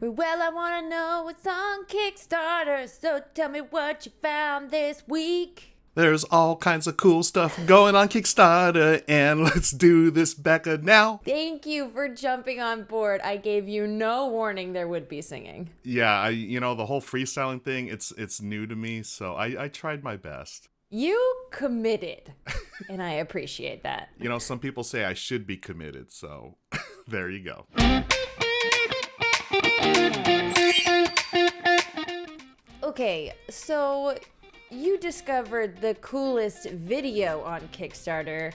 Well, I want to know what's on Kickstarter, so tell me what you found this week. There's all kinds of cool stuff going on Kickstarter, and let's do this, Becca, now. Thank you for jumping on board. I gave you no warning there would be singing. Yeah, the whole freestyling thing, it's new to me, so I tried my best. You committed, and I appreciate that. Some people say I should be committed, so there you go. Okay, so you discovered the coolest video on Kickstarter.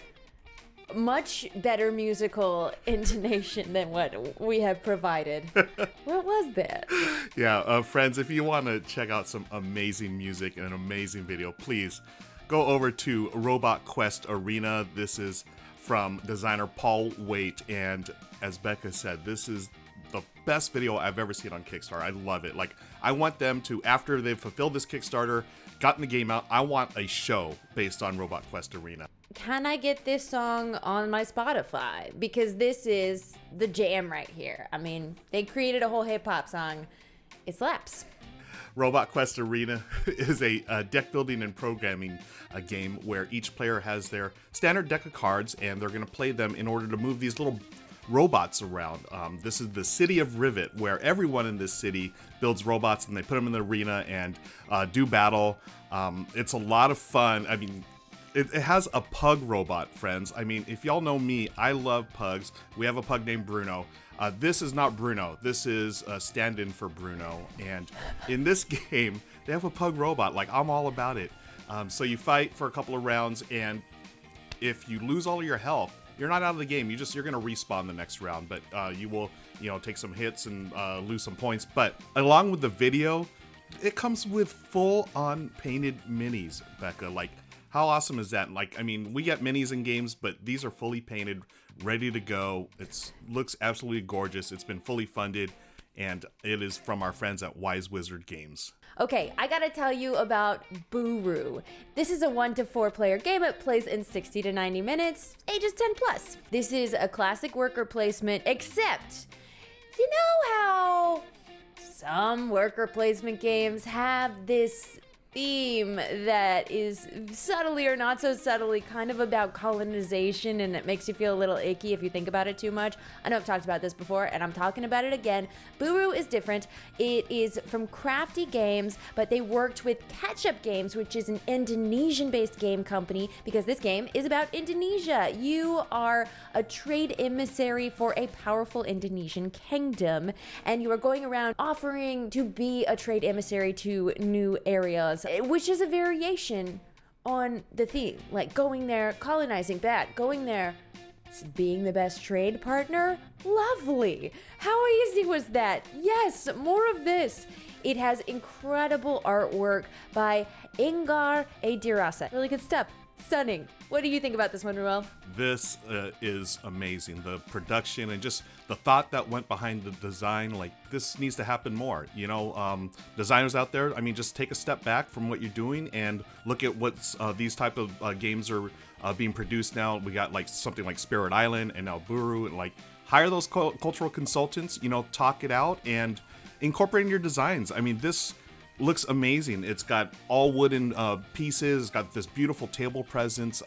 Much better musical intonation than what we have provided. What was that? Yeah, friends, if you want to check out some amazing music and an amazing video, please go over to Robot Quest Arena. This is from designer Paul Waite, and as Becca said, this is the best video I've ever seen on Kickstarter. I love it. I want them to, after they've fulfilled this Kickstarter, gotten the game out, I want a show based on Robot Quest Arena. Can I get this song on my Spotify? Because this is the jam right here. I mean, they created a whole hip-hop song. It slaps. Robot Quest Arena is a deck building and programming game where each player has their standard deck of cards, and they're going to play them in order to move these little robots around. This is the city of Rivet, where everyone in this city builds robots and they put them in the arena and do battle. It's a lot of fun. I mean, it has a pug robot, friends. I mean, if y'all know me, I love pugs. We have a pug named Bruno. This is not Bruno. This is a stand-in for Bruno. And in this game, they have a pug robot. I'm all about it. So you fight for a couple of rounds, and if you lose all of your health, you're not out of the game. You're going to respawn the next round, but you will, take some hits and lose some points. But along with the video, it comes with full-on painted minis, Becca. How awesome is that? We get minis in games, but these are fully painted, ready to go. It looks absolutely gorgeous. It's been fully funded, and it is from our friends at Wise Wizard Games. Okay, I gotta tell you about Buru. This is a 1 to 4 player game. It plays in 60 to 90 minutes, ages 10 plus. This is a classic worker placement, except, you know how some worker placement games have this theme that is subtly or not so subtly kind of about colonization, and it makes you feel a little icky if you think about it too much. I know I've talked about this before, and I'm talking about it again. Buru is different. It is from Crafty Games, but they worked with Ketchup Games, which is an Indonesian-based game company, because this game is about Indonesia. You are a trade emissary for a powerful Indonesian kingdom, and you are going around offering to be a trade emissary to new areas, which is a variation on the theme. Going there, colonizing bad, going there, being the best trade partner, lovely. How easy was that? Yes, more of this. It has incredible artwork by Ingar Adirasa. Really good stuff. Stunning. What do you think about this one, Ruel? This is amazing. The production and just the thought that went behind the design, this needs to happen more. Designers out there, just take a step back from what you're doing and look at what's these type of games are being produced now. We got something like Spirit Island and now Buru, and hire those cultural consultants, talk it out and incorporate in your designs. This looks amazing. It's got all wooden pieces. It's got this beautiful table presence.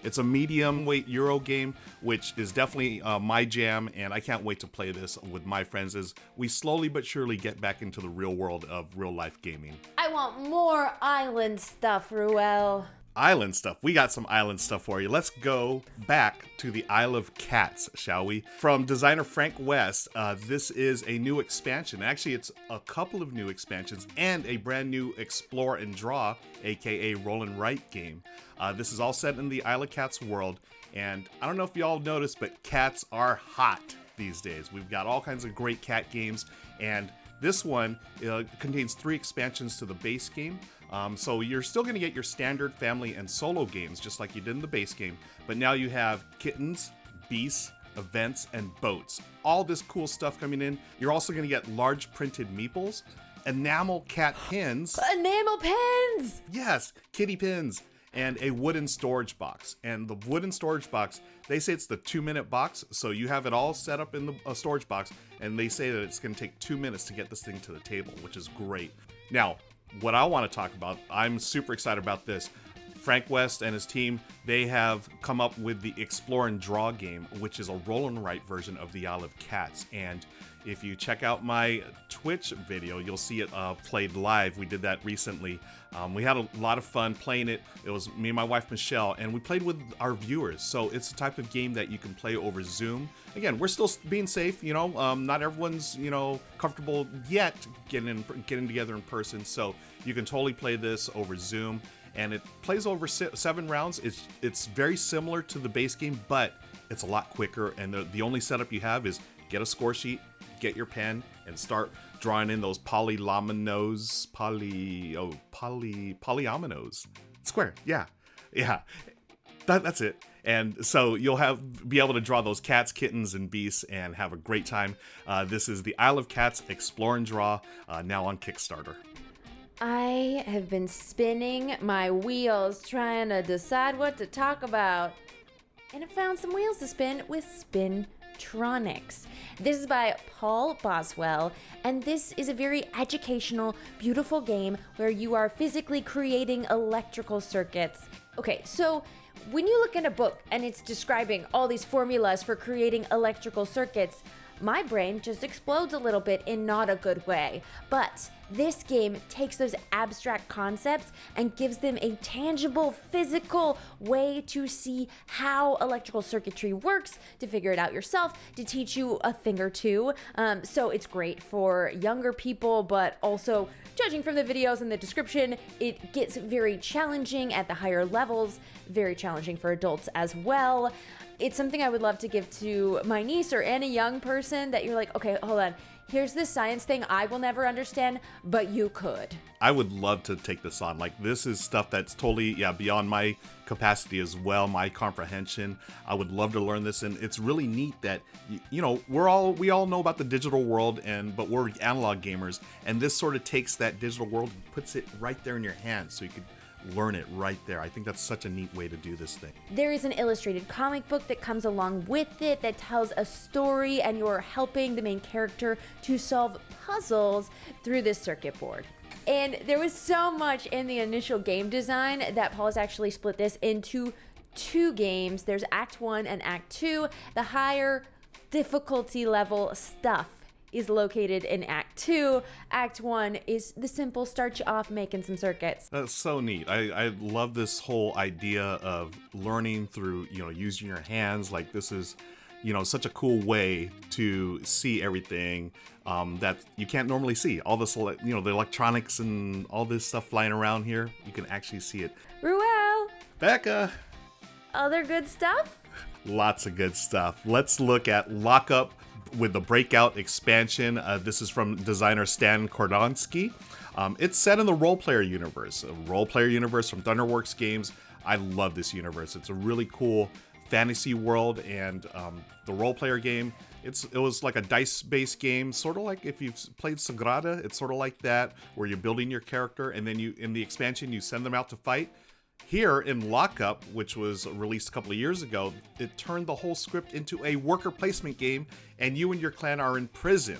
It's a medium weight Euro game, which is definitely my jam, and I can't wait to play this with my friends as we slowly but surely get back into the real world of real life gaming. I want more island stuff, Ruel. Island stuff. We got some island stuff for you. Let's go back to the Isle of Cats, shall we? From designer Frank West, this is a new expansion. Actually, it's a couple of new expansions and a brand new Explore and Draw, aka Roll and Write game. This is all set in the Isle of Cats world, and I don't know if y'all noticed, but cats are hot these days. We've got all kinds of great cat games, and this one contains 3 expansions to the base game. So you're still going to get your standard family and solo games, just like you did in the base game. But now you have kittens, beasts, events, and boats. All this cool stuff coming in. You're also going to get large printed meeples, enamel cat pins. Enamel pins! Yes, kitty pins. and a wooden storage box. And the wooden storage box, they say it's the 2-minute box, so you have it all set up in the storage box, and they say that it's going to take 2 minutes to get this thing to the table, which is great. Now, what I want to talk about, I'm super excited about this. Frank West and his team, they have come up with the Explore and Draw game, which is a roll and write version of the Isle of Cats. And if you check out my Twitch video, you'll see it played live. We did that recently. We had a lot of fun playing it. It was me and my wife, Michelle, and we played with our viewers. So it's the type of game that you can play over Zoom. Again, we're still being safe, you know, not everyone's, you know, comfortable yet getting together in person. So you can totally play this over Zoom. And it plays over 7 rounds. It's very similar to the base game, but it's a lot quicker. And the only setup you have is get a score sheet, get your pen, and start drawing in those polyominoes. Square, yeah. That's it. And so you'll be able to draw those cats, kittens, and beasts and have a great time. This is the Isle of Cats Explore and Draw, now on Kickstarter. I have been spinning my wheels trying to decide what to talk about, and I found some wheels to spin with Spintronics. This is by Paul Boswell, and this is a very educational, beautiful game where you are physically creating electrical circuits. Okay, so when you look in a book and it's describing all these formulas for creating electrical circuits, my brain just explodes a little bit in not a good way. But this game takes those abstract concepts and gives them a tangible, physical way to see how electrical circuitry works, to figure it out yourself, to teach you a thing or two. So it's great for younger people, but also, judging from the videos and the description, it gets very challenging at the higher levels, very challenging for adults as well. It's something I would love to give to my niece or any young person that you're like, okay, hold on. Here's this science thing I will never understand, but you could. I would love to take this on. Like, this is stuff that's totally, beyond my capacity as well, my comprehension. I would love to learn this, and it's really neat that, you know, we all know about the digital world, but we're analog gamers, and this sort of takes that digital world and puts it right there in your hands, so you could learn it right there. I think that's such a neat way to do this thing. There is an illustrated comic book that comes along with it that tells a story, and you're helping the main character to solve puzzles through this circuit board. And there was so much in the initial game design that Paul has actually split this into 2 games. There's Act 1 and Act 2. The higher difficulty level stuff is located in Act 2. Act 1 is the simple start you off making some circuits. That's so neat. I love this whole idea of learning through, you know, using your hands. Like, this is, you know, such a cool way to see everything that you can't normally see. All this, you know, the electronics and all this stuff flying around here, you can actually see it. Ruel! Becca! Other good stuff? Lots of good stuff. Let's look at Lockup with the Breakout expansion. This is from designer Stan Kordonsky. It's set in the role-player universe, a role-player universe from Thunderworks Games. I love this universe. It's a really cool fantasy world, and the role-player game, it was like a dice-based game, sort of like if you've played Sagrada. It's sort of like that, where you're building your character, and then in the expansion, you send them out to fight. Here in Lockup, which was released a couple of years ago, it turned the whole script into a worker placement game, and you and your clan are in prison.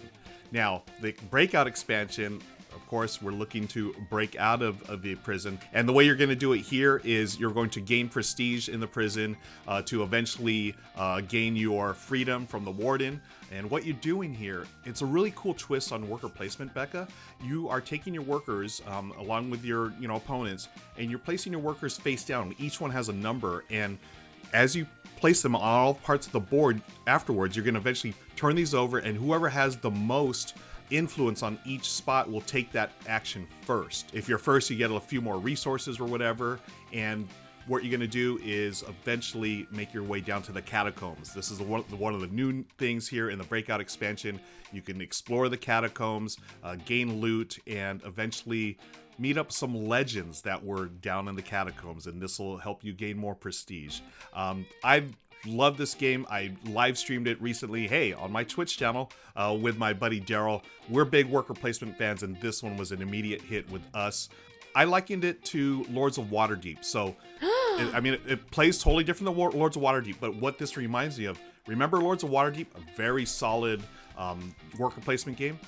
Now, the Breakout expansion, of course, we're looking to break out of the prison, and the way you're going to do it here is you're going to gain prestige in the prison to eventually gain your freedom from the warden. And what you're doing here, it's a really cool twist on worker placement, Becca. You are taking your workers along with your opponents, and you're placing your workers face down. Each one has a number, and as you place them on all parts of the board afterwards, you're going to eventually turn these over, and whoever has the most influence on each spot will take that action first. If you're first, you get a few more resources or whatever, and what you're going to do is eventually make your way down to the catacombs. This is one of the new things here in the Breakout expansion. You can explore the catacombs, gain loot, and eventually meet up some legends that were down in the catacombs, and this will help you gain more prestige. I love this game. I live streamed it recently, on my Twitch channel with my buddy Daryl. We're big worker placement fans, and this one was an immediate hit with us. I likened it to Lords of Waterdeep. So, it plays totally different than Lords of Waterdeep. But what this reminds me of, remember Lords of Waterdeep? A very solid worker placement game.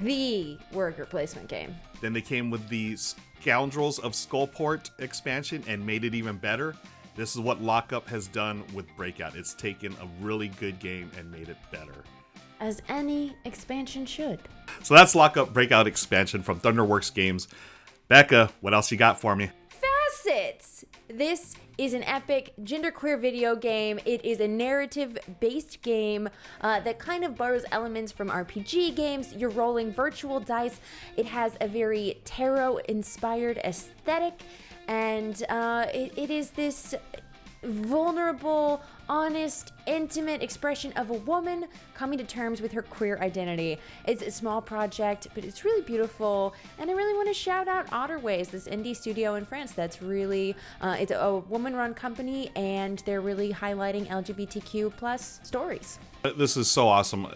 The worker placement game. Then they came with the Scoundrels of Skullport expansion and made it even better. This is what Lockup has done with Breakout. It's taken a really good game and made it better. As any expansion should. So that's Lockup Breakout expansion from Thunderworks Games. Becca, what else you got for me? Facettes! This is an epic genderqueer video game. It is a narrative-based game that kind of borrows elements from RPG games. You're rolling virtual dice. It has a very tarot-inspired aesthetic. And it is this vulnerable, honest, intimate expression of a woman coming to terms with her queer identity. It's a small project, but it's really beautiful. And I really want to shout out Otterways, this indie studio in France that's really, it's a woman-run company, and they're really highlighting LGBTQ plus stories. This is so awesome.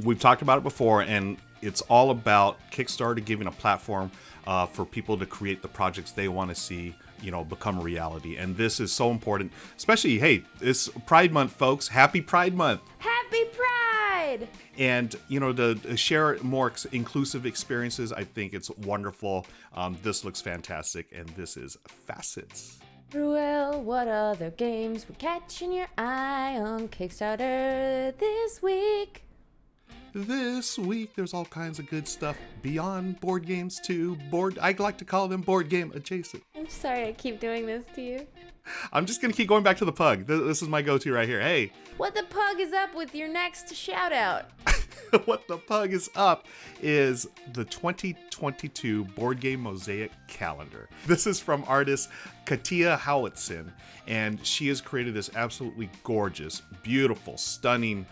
We've talked about it before, and it's all about Kickstarter giving a platform for people to create the projects they want to see, become a reality. And this is so important, especially, hey, it's Pride Month, folks. Happy Pride Month. Happy Pride! And, to share more inclusive experiences, I think it's wonderful. This looks fantastic, and this is Facettes. Ruel, what other games were catching your eye on Kickstarter this week? This week, there's all kinds of good stuff beyond board games too. I like to call them board game adjacent. I'm sorry I keep doing this to you. I'm just going to keep going back to the pug. This is my go-to right here. Hey. What the pug is up with your next shout out? What the pug is up is the 2022 Board Game Mosaic calendar. This is from artist Katia Howitson, and she has created this absolutely gorgeous, beautiful, stunning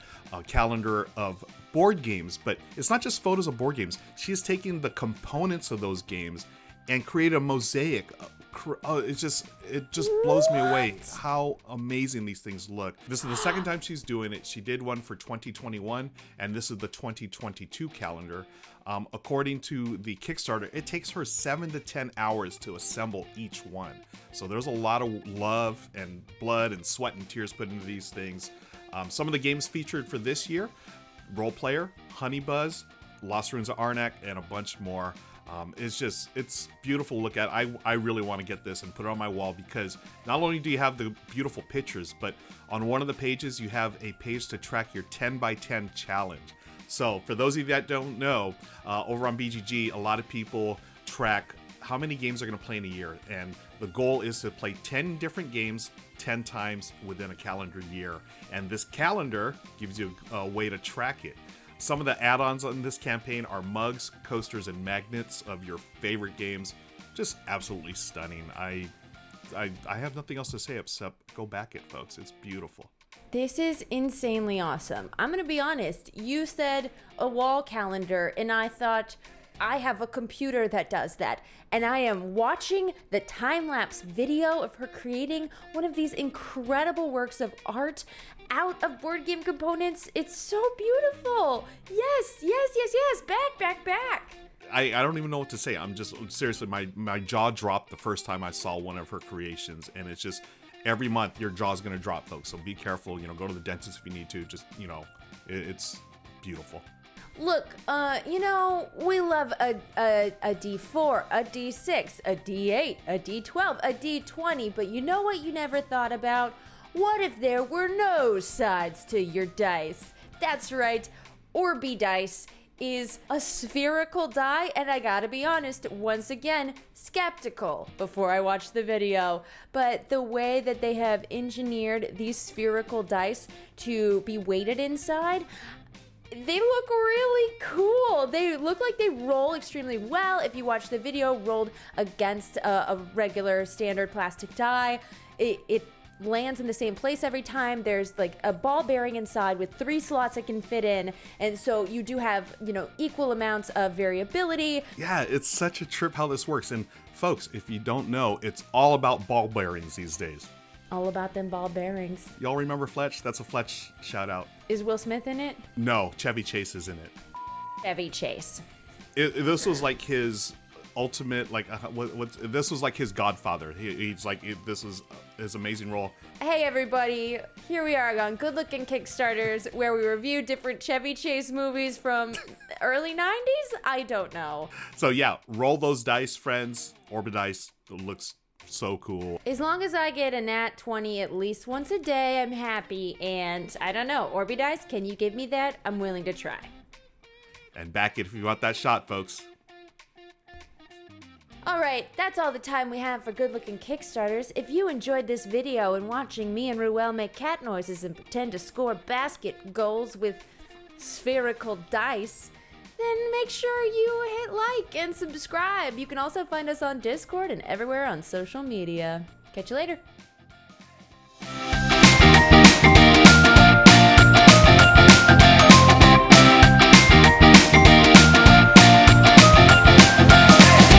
calendar of board games. But it's not just photos of board games. She has taken the components of those games and created a mosaic. It just blows me away how amazing these things look. This is the second time she's doing it. She did one for 2021, and this is the 2022 calendar. According to the Kickstarter, it takes her 7 to 10 hours to assemble each one. So there's a lot of love and blood and sweat and tears put into these things. Some of the games featured for this year: Role Player, Honey Buzz, Lost Ruins of Arnak, and a bunch more. It's beautiful to look at. I really want to get this and put it on my wall, because not only do you have the beautiful pictures, but on one of the pages you have a page to track your 10 by 10 challenge. So for those of you that don't know, over on BGG, a lot of people track how many games they're going to play in a year, and the goal is to play 10 different games 10 times within a calendar year. And this calendar gives you a way to track it. Some of the add-ons on this campaign are mugs, coasters, and magnets of your favorite games. Just absolutely stunning. I have nothing else to say except go back it, folks. It's beautiful. This is insanely awesome. I'm going to be honest. You said a wall calendar, and I thought, I have a computer that does that. And I am watching the time-lapse video of her creating one of these incredible works of art out of board game components. It's so beautiful. Yes. Back. I don't even know what to say. I'm just, seriously, my jaw dropped the first time I saw one of her creations. And it's just, every month your jaw's going to drop, folks. So be careful. Go to the dentist if you need to. Just, it's beautiful. Look, we love a D4, a D6, a D8, a D12, a D20, but you know what you never thought about? What if there were no sides to your dice? That's right, Orbidice is a spherical die, and I gotta be honest, once again, skeptical before I watched the video. But the way that they have engineered these spherical dice to be weighted inside, they look really cool. They look like they roll extremely well. If you watch the video, rolled against a regular standard plastic die, it lands in the same place every time. There's like a ball bearing inside with 3 slots it can fit in, and so you do have equal amounts of variability. Yeah, it's such a trip how this works. And folks, if you don't know, it's all about ball bearings these days. All about them ball bearings. Y'all remember Fletch? That's a Fletch shout out. Is Will Smith in it? No, Chevy Chase is in it. Chevy Chase. This was like his ultimate, like, this was like his godfather. He's like, this was his amazing role. Hey everybody, here we are on Good Lookin Kickstarters, where we review different Chevy Chase movies from the early 90s? I don't know. So yeah, roll those dice, friends. Orbidice looks so cool. As long as I get a nat 20 at least once a day, I'm happy. And I don't know, Orbidice, can you give me that? I'm willing to try. And back it if you want that shot, folks. Alright, that's all the time we have for Good Lookin Kickstarters. If you enjoyed this video and watching me and Ruel make cat noises and pretend to score basket goals with spherical dice, then make sure you hit like and subscribe. You can also find us on Discord and everywhere on social media. Catch you later.